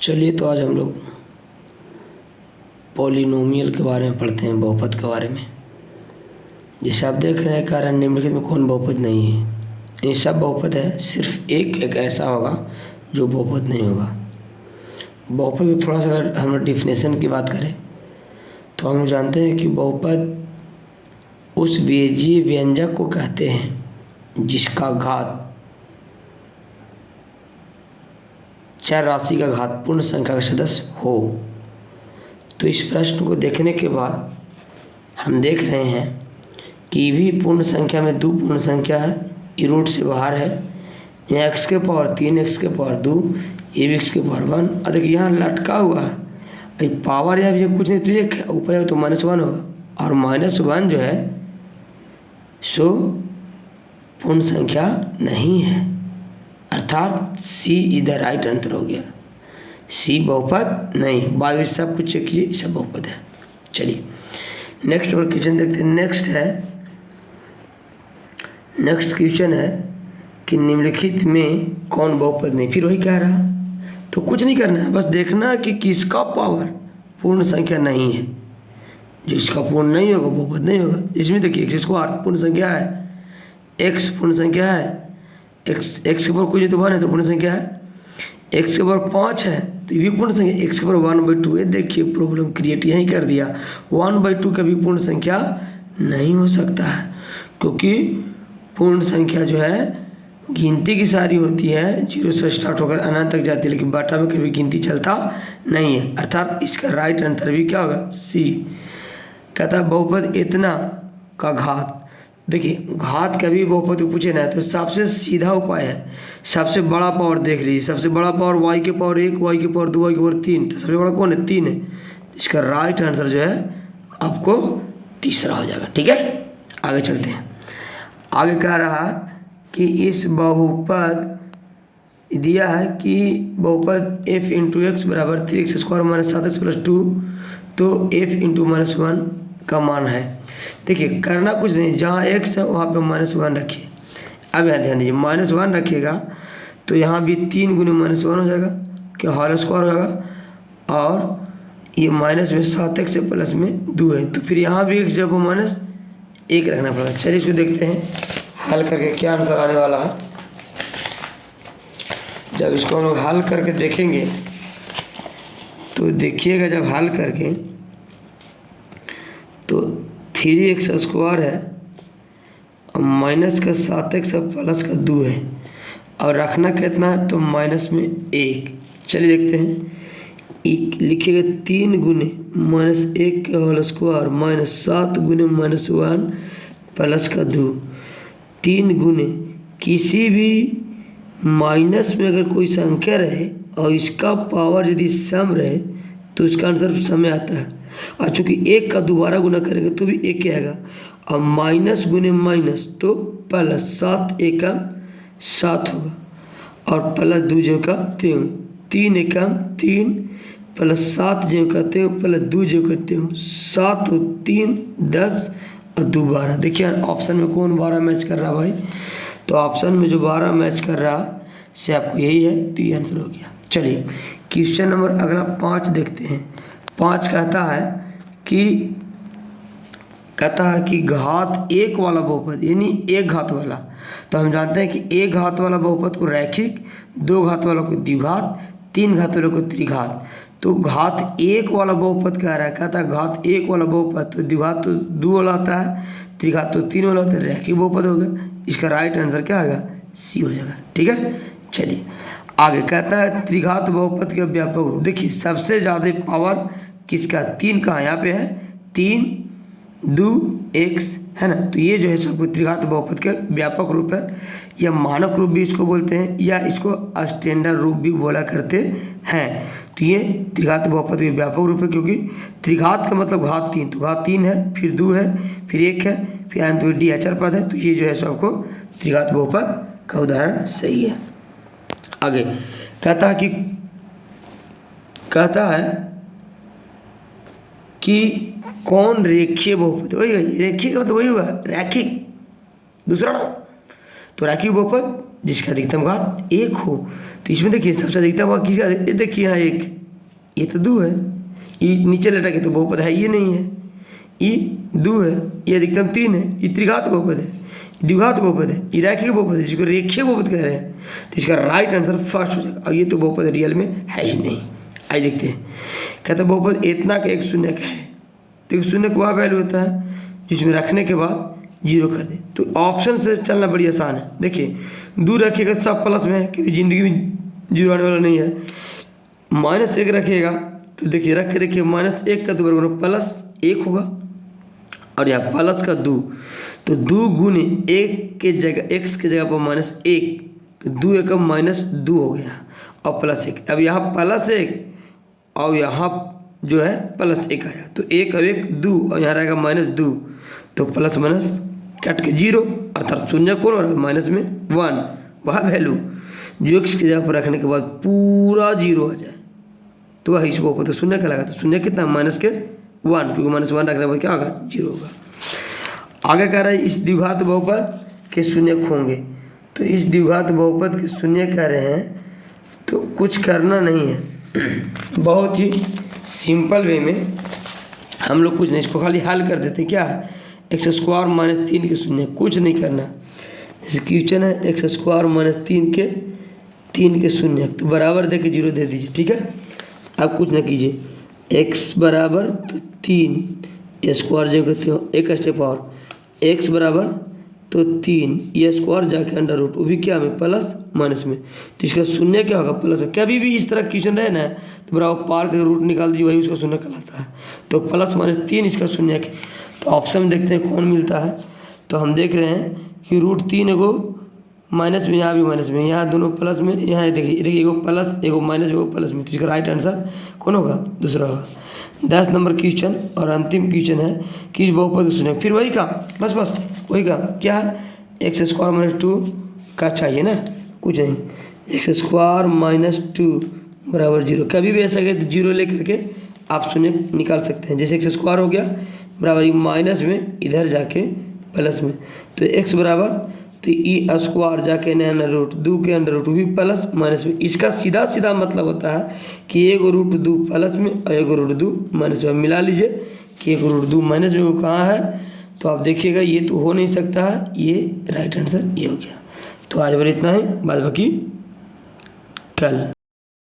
चलिए तो आज हम लोग पॉलिनोमियल के बारे में पढ़ते हैं, बहुपद के बारे में। जैसे आप देख रहे हैं कारण निम्नलिखित में कौन बहुपद नहीं है। ये सब बहुपद है, सिर्फ एक ऐसा होगा जो बहुपद नहीं होगा। बहुपद की थोड़ा सा अगर हम डिफिनेशन की बात करें तो हम जानते हैं कि बहुपद उस बेजीय व्यंजक को कहते हैं जिसका घात चर राशि का घात पूर्ण संख्या का सदस्य हो। तो इस प्रश्न को देखने के बाद हम देख रहे हैं कि भी पूर्ण संख्या में दो पूर्ण संख्या है, ये रूट से बाहर है, यहाँ x के पावर 3 x के पावर 2 ये भी x के पावर 1। और देखिए यहाँ लटका हुआ है, तो पावर या भी कुछ नहीं तो एक है, ऊपर है तो -1 होगा, और -1 जो है सो पूर्ण संख्या नहीं है, अर्थात सी इज द राइट आंसर हो गया। सी बहुपद नहीं, बाद में सब कुछ चेक कीजिए, सब बहुपद है। चलिए नेक्स्ट और क्वेश्चन देखते हैं। नेक्स्ट क्वेश्चन है कि निम्नलिखित में कौन बहुपद नहीं। फिर वही कह रहा, तो कुछ नहीं करना है, बस देखना कि किसका पावर पूर्ण संख्या नहीं है। जो इसका पूर्ण नहीं होगा बहुपद नहीं होगा। इसमें देखिए x स्क्वायर पूर्ण संख्या है, x पूर्ण संख्या है, x के पावर कुछ तो 1 है तो पूर्ण संख्या है, x के पावर 5 है तो ये भी पूर्ण संख्या, x के पावर 1/2 है। देखिए प्रॉब्लम क्रिएट यहीं कर दिया, 1/2 कभी पूर्ण संख्या नहीं हो सकता है, क्योंकि पूर्ण संख्या जो है गिनती की सारी होती है, 0 से स्टार्ट होकर अनंत तक जाती है, लेकिन बटा में कभी गिनती चलता नहीं है, अर्थात इसका राइट आंसर भी क्या होगा, सी। कहता है बहुपद इतना का घात। देखिए घात कभी बहुपद को पूछे ना तो सबसे सीधा उपाय है, सबसे बड़ा पावर देख लीजिए, सबसे बड़ा पावर y के पावर 1, y के पावर 2, y के पावर 3, तो सबसे बड़ा कौन है, 3 है। इसका राइट आंसर जो है आपको तीसरा हो जाएगा। ठीक है, आगे चलते हैं। आगे कह रहा कि इस बहुपद दिया है कि बहुपद f इंटू एक्स बराबर 3x square minus 7x plus 2, तो f इंटू -1 का मान है। देखिए करना कुछ नहीं, जहाँ x है वहाँ पे -1 रखिए। अब यहाँ ध्यान दीजिए, -1 रखिएगा तो यहाँ भी 3 गुने -1 हो जाएगा, क्या होल स्क्वायर होगा, और ये माइनस में 7x से प्लस में 2 है, तो फिर यहाँ भी x जब -1 रखना पड़ेगा। चलिए इसको देखते हैं हल करके क्या आंसर आने वाला है। जब इसको हम लोग हल करके देखेंगे तो देखिएगा, जब हल करके तो 3x स्क्वायर है और माइनस का 7x और प्लस का 2 है, और रखना कितना है तो माइनस में 1। चलिए देखते हैं, लिखिएगा 3 गुने -1 का होल स्क्वायर माइनस 7 गुने -1 प्लस का 2। 3 गुने किसी भी माइनस में अगर कोई संख्या रहे और इसका पावर यदि सम रहे तो इसका आंसर सम में आता है, और चूँकि 1 का दोबारा गुना करेंगे तो भी 1 ही आएगा, और माइनस गुने माइनस तो प्लस, 7 एकम 7 होगा, और प्लस 2 जो का 3 एकम 3 प्लस 7 जो कहते हो प्लस 2 जो कहते हो 7 और 3 10 और 2 12। देखिए ऑप्शन में कौन 12 मैच कर रहा भाई, तो ऑप्शन में जो 12 मैच कर रहा से आपको यही है, तो ये आंसर हो गया। चलिए क्वेश्चन नंबर अगला 5 देखते हैं। 5 कहता है कि घात 1 वाला बहुपद, यानी 1 घात वाला, तो हम जानते हैं कि 1 घात वाला बहुपद को रैखिक, 2 घात वाला को द्विघात, 3 घात वाला को त्रिघात। तो घात 1 वाला बहुपद कह रहा है, कहता है घात 1 वाला बहुपद तो द्विघात तो 2 वाला होता है, त्रिघात तो 3 वाला होता है, रैखिक बहुपद हो गया। इसका राइट आंसर क्या आएगा, सी हो जाएगा। ठीक है, चलिए आगे कहता है त्रिघात बहुपद के व्यापक रूप। देखिए सबसे ज़्यादा पावर किसका, 3 का यहाँ पे है, 3 2 x है ना, तो ये जो है सबको त्रिघात बहुपद के व्यापक रूप है, या मानक रूप भी इसको बोलते हैं, या इसको स्टैंडर्ड रूप भी बोला करते हैं। तो ये त्रिघात बहुपद के व्यापक रूप है, क्योंकि त्रिघात का मतलब घात 3, तो घात 3 है, फिर 2 है, फिर 1 है, फिर अंत में डी अचर पद है, तो ये जो है सबको त्रिघात बहुपद का उदाहरण सही है। आगे कहता है कि कौन रेखीय बहुपद, वही रेखीय का मतलब वही हुआ रैखिक, दूसरा ना, तो रैखिक बहुपद जिसका अधिकतम घात 1 हो। तो इसमें देखिए सबसे अधिकतम घात किसका, ये देखिए यहाँ 1, ये तो 2 है, ये नीचे लटक के तो बहुपद है, ये नहीं है, ये 2 है, ये अधिकतम 3 है, ये त्रिघात बहुपद है, द्विघात बहुपद है, ये रैखिक बहुपद है, जिसको रेखीय बहुपद कह रहे हैं। तो इसका राइट आंसर फर्स्ट हो जाएगा। और ये तो बहुपद रियल में है ही नहीं। आइए देखते हैं, कहते हैं बहुपद इतना का एक शून्य का है। तो एक शून्य का वह वैल्यू होता है जिसमें रखने के बाद 0 कर दे। तो ऑप्शन से चलना बड़ी आसान है। देखिए दूर रखिएगा सब प्लस में है, क्योंकि ज़िंदगी में 0 आने वाला नहीं है। -1 रखिएगा तो देखिए रख के देखिए, -1 का 2 बराबर +1 होगा, और यहाँ प्लस का 2, तो 2 गुने 1 के जगह x के जगह पर -1, तो 2 एकम -2 हो गया और +1। अब यहाँ +1 और यहाँ जो है +1 आया, तो 1 और 1 2, और यहाँ रहेगा -2, तो प्लस माइनस कट के 0, अर्थात शून्य कौन हो रहा है, माइनस में 1, वह वैल्यू जो x की जगह पर रखने के बाद पूरा 0 आ जाए तो वह इस बहुपद तो शून्य कहलाएगा। तो शून्य कितना, -1, क्योंकि -1 रखने के बाद क्या होगा, 0 होगा। आगे कह रहा है इस द्विघात बहुपद के शून्य होंगे। तो इस द्विघात बहुपद के शून्य कह रहे हैं, तो कुछ करना नहीं है, बहुत ही सिंपल वे में हम लोग कुछ नहीं, इसको खाली हल कर देते। क्या है, x² - 3 के शून्य, कुछ नहीं करना। जैसे क्वेश्चन है x² - 3 के शून्य, तो बराबर दे के 0 दे दीजिए, ठीक है। आप कुछ ना कीजिए, x बराबर तो 3, ये स्क्वायर जो कहते हो एक स्टेप और, x बराबर तो 3, ये स्क्वायर जाके अंडर रूट, वो भी क्या में प्लस माइनस में, तो इसका शून्य क्या होगा, प्लस। कभी भी इस तरह क्वेश्चन रहे ना तो बराबर पार के रूट निकाल दीजिए, वही उसका शून्य कहलाता है। तो +-3 इसका शून्य है। तो ऑप्शन में देखते हैं कौन मिलता है। तो हम देख रहे हैं कि √3 एगो माइनस में, यहाँ भी माइनस में, यहाँ दोनों प्लस में, यहाँ देखिए एगो प्लस एगो माइनस एगो प्लस में, तो इसका राइट आंसर कौन होगा, दूसरा होगा। 10 नंबर क्वेश्चन और अंतिम क्वेश्चन है कि इस बहुपद शून्य, फिर वही काम, बस वही काम क्या है, x² - 2 का चाहिए ना, कुछ नहीं, x² - 2 बराबर 0। कभी भी ऐसा कहे तो 0 लेकर के आप शून्य निकाल सकते हैं। जैसे x² हो गया बराबर माइनस में, इधर जाके प्लस में, तो x बराबर तो ई स्क्वायर जाके अंडर रूट 2 के अंडर रूट भी प्लस माइनस में। इसका सीधा सीधा मतलब होता है कि एक √2 प्लस में और एक √2 माइनस में। मिला लीजिए कि एक √2 माइनस में वो कहाँ है, तो आप देखिएगा ये तो हो नहीं सकता है, ये राइट आंसर ये हो गया। तो आज बार इतना ही, बाद बाकी कल।